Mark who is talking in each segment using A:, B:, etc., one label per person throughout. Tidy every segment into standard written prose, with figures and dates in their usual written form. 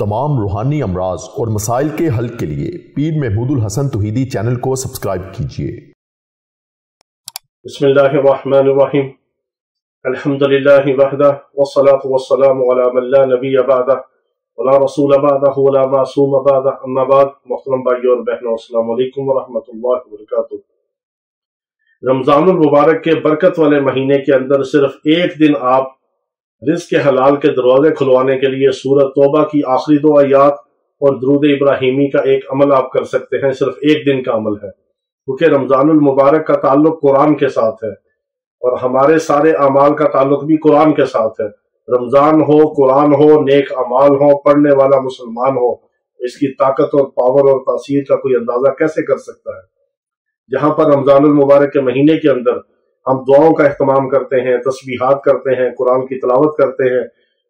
A: तमाम रूहानी अमराज और मसाइल के हल के लिए पीर महमूद उल हसन तौहीदी चैनल को सब्सक्राइब कीजिए।
B: बिस्मिल्लाहिर्रहमानिर्रहीम। अल्हम्दुलिल्लाहि वहदह वस्सलातु वस्सलामु अला मन ला नबिय्य बअदह वला रसूल बअदह वला मासूम बअदह, अम्मा बाद। मोहतरम भाइयों और बहनों, अस्सलामु अलैकुम व रहमतुल्लाहि व बरकातुहू। रमजानुल मुबारक के बरकत वाले महीने के अंदर सिर्फ एक दिन आप रिज़्क़ के हलाल के दरवाजे खुलवाने के लिए सूरह तौबा की आखिरी दो आयात और दुरूद इब्राहिमी का एक अमल आप कर सकते हैं। सिर्फ एक दिन का अमल है, क्योंकि रमजानुल मुबारक का ताल्लुक कुरान के साथ है और हमारे सारे अमाल का ताल्लुक भी कुरान के साथ है। रमजान हो, कुरान हो, नेक अमाल हो, पढ़ने वाला मुसलमान हो, इसकी ताकत और पावर और तासीर का कोई अंदाजा कैसे कर सकता है। जहां पर रमजानुल मुबारक के महीने के अंदर हम दुआओं का इख्तिमाम करते हैं, तस्बीहात करते हैं, कुरान की तिलावत करते हैं,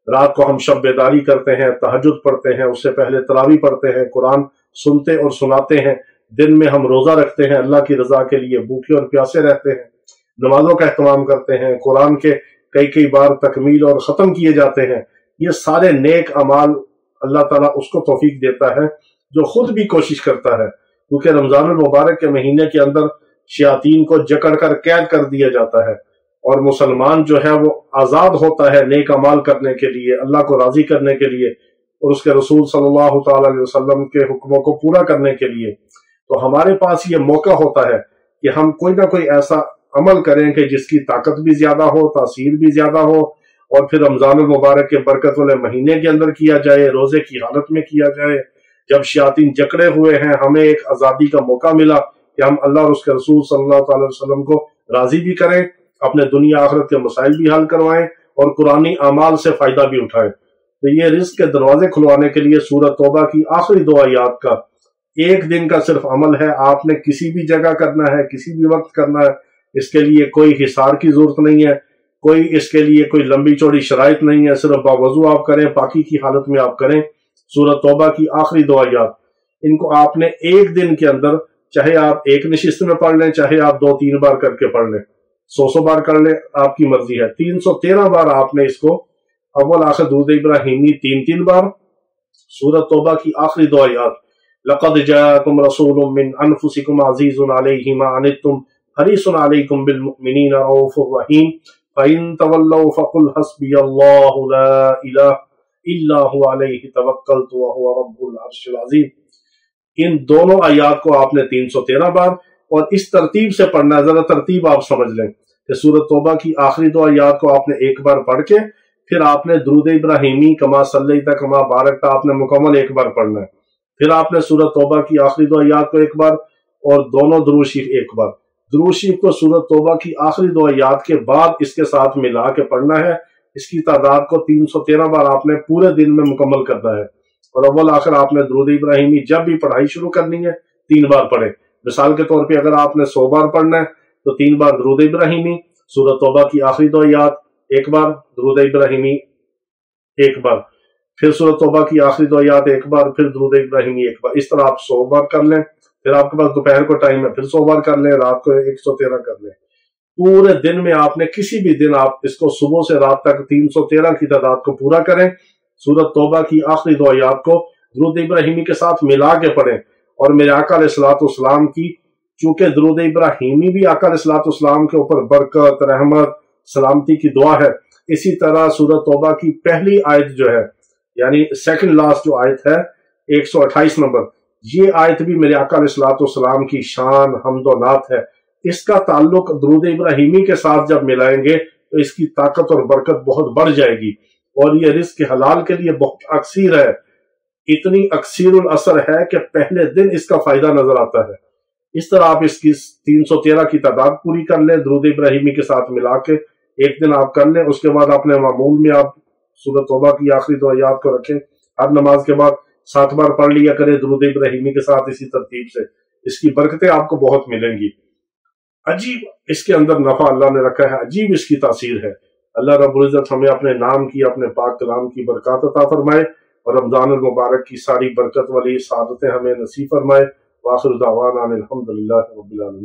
B: रात को हम शब बेदारी करते हैं, तहज्जुद पढ़ते हैं, उससे पहले तरावी पढ़ते हैं, कुरान सुनते और सुनाते हैं, दिन में हम रोजा रखते हैं, अल्लाह की रजा के लिए भूखे और प्यासे रहते हैं, नमाजों का इख्तिमाम करते हैं, कुरान के कई बार तकमील और ख़त्म किए जाते हैं। ये सारे नेक अमाल अल्लाह ताला उसको तौफीक देता है जो खुद भी कोशिश करता है, क्योंकि रमजानुल मुबारक के महीने के अंदर शयातीन को जकड़ कर कैद कर दिया जाता है और मुसलमान जो है वो आज़ाद होता है नेक अमाल करने के लिए, अल्लाह को राज़ी करने के लिए और उसके रसूल सल्लल्लाहु तआला अलैहि वसल्लम के हुक्मों को पूरा करने के लिए। तो हमारे पास ये मौका होता है कि हम कोई ना कोई ऐसा अमल करें कि जिसकी ताकत भी ज्यादा हो, तासीर भी ज्यादा हो, और फिर रमजानुल मुबारक के बरकत वाले महीने के अंदर किया जाए, रोजे की हालत में किया जाए, जब शयातीन जकड़े हुए हैं। हमें एक आज़ादी का मौका मिला कि हम अल्लाह और उसके रसूल सल्लल्लाहु अलैहि वसल्लम को राजी भी करें, अपने दुनिया आखिरत के मसाइल भी हल करवाएं और कुरानी अमाल से फायदा भी उठाएं। तो ये रिज़्क़ के दरवाजे खुलवाने के लिए सूरह तौबा की आखिरी दो आयात का एक दिन का सिर्फ अमल है। आपने किसी भी जगह करना है, किसी भी वक्त करना है, इसके लिए कोई हिसार की जरूरत नहीं है, कोई इसके लिए कोई लंबी चौड़ी शराइत नहीं है। सिर्फ बावजू आप करें, पाकी की हालत में आप करें। सूरह तौबा की आखिरी दो आयात, इनको आपने एक दिन के अंदर, चाहे आप एक नशिस्त में पढ़ लें, चाहे आप 2-3 बार करके पढ़ लें, 100 बार कर लें, आपकी मर्जी है। 313 बार आपने इसको अव्वल आखिर दुरूद इब्राहिमी 3 बार, सूरह तौबा की आखिरी दो आयात, लक़द जाअकुम रसूलुम मिन अनफुसिकुम अज़ीज़ुन अलैहि मा अनित्तुम हरीसुन अलैकुम बिल मुमिनीना रऊफ़ुर रहीम फ़इन तवल्लव फ़क़ुल हस्बियल्लाहु ला इलाहा इल्ला हुवा अलैहि तवक्कलतु व हुवा रब्बुल अर्शिल अज़ीम। इन दोनों आयात को आपने 313 बार और इस तरतीब से पढ़ना है। जरा तरतीब आप समझ लें कि सूरह तौबा की आखिरी दो आयात को आपने एक बार पढ़ के फिर आपने दुरूद इब्राहिमी कमा सल्लैता कमा बारकता आपने मुकम्मल एक बार पढ़ना है। फिर आपने सूरह तौबा की आखिरी दो आयात को एक बार और दोनों दुरूद शरीफ एक बार। दुरूद शरीफ को सूरह तौबा की आखिरी दो आयात के बाद इसके साथ मिला के पढ़ना है। इसकी तादाद को 313 बार आपने पूरे दिन में मुकम्मल करना है। और अव्वल आखिर आपने दुरूद इब्राहिमी जब भी पढ़ाई शुरू करनी है 3 बार पढ़े। मिसाल के तौर पे अगर आपने 100 बार पढ़ना है तो 3 बार दुरूद इब्राहिमी, सूरह तौबा की आखिरी दो आयात एक बार, दुरूद इब्राहिमी एक बार, फिर सूरह तौबा की आखिरी दो आयात एक बार, फिर दुरूद इब्राहिमी एक बार। इस तरह आप 100 बार कर लें। फिर आपके पास दोपहर को टाइम है, फिर 100 बार कर लें, रात को 113 कर लें। पूरे दिन में आपने किसी भी दिन आप इसको सुबह से रात तक 313 की तादाद को पूरा करें। सूरह तौबा की आखिरी दो आयात को दुरूद इब्राहिमी के साथ मिला के पढ़ें। और मेरे आका अलैहिस्सलाम की, चूंकि दुरूद इब्राहिमी भी आका अलैहिस्सलाम के ऊपर बरकत, रहमत, सलामती की दुआ है, इसी तरह सूरह तौबा की पहली आयत जो है, यानी सेकंड लास्ट जो आयत है 128 नंबर, ये आयत भी मेरे आका अलैहिस्सलाम की शान हम्दोनात है। इसका ताल्लुक दुरूद इब्राहिमी के साथ जब मिलाएंगे तो इसकी ताकत और बरकत बहुत बढ़ जाएगी और ये रिज़्क़ के हलाल के लिए बहुत अक्सीर है। इतनी अक्सीरुल असर है कि पहले दिन इसका फायदा नजर आता है। इस तरह आप इसकी 313 की तादाद पूरी कर लें, दुरूद इब्राहिमी के साथ मिला के एक दिन आप कर लें। उसके बाद अपने मामूल में आप सूरह तौबा की आखिरी दो आयात को रखें। हर नमाज के बाद 7 बार पढ़ लिया करें दुरूद इब्राहिमी के साथ इसी तरतीब से। इसकी बरकतें आपको बहुत मिलेंगी। अजीब इसके अंदर नफा अल्लाह ने रखा है, अजीब इसकी तासीर है। अल्लाह रब्बुल इज्जत हमें अपने नाम की, अपने पाक कलाम की बरकत अता फरमाए और रमजानुल मुबारक की सारी बरकत वाली सादतें हमें नसीब फरमाए। वाखिर दावाना अनिल हम्दुलिल्लाहि रब्बिल आलमीन।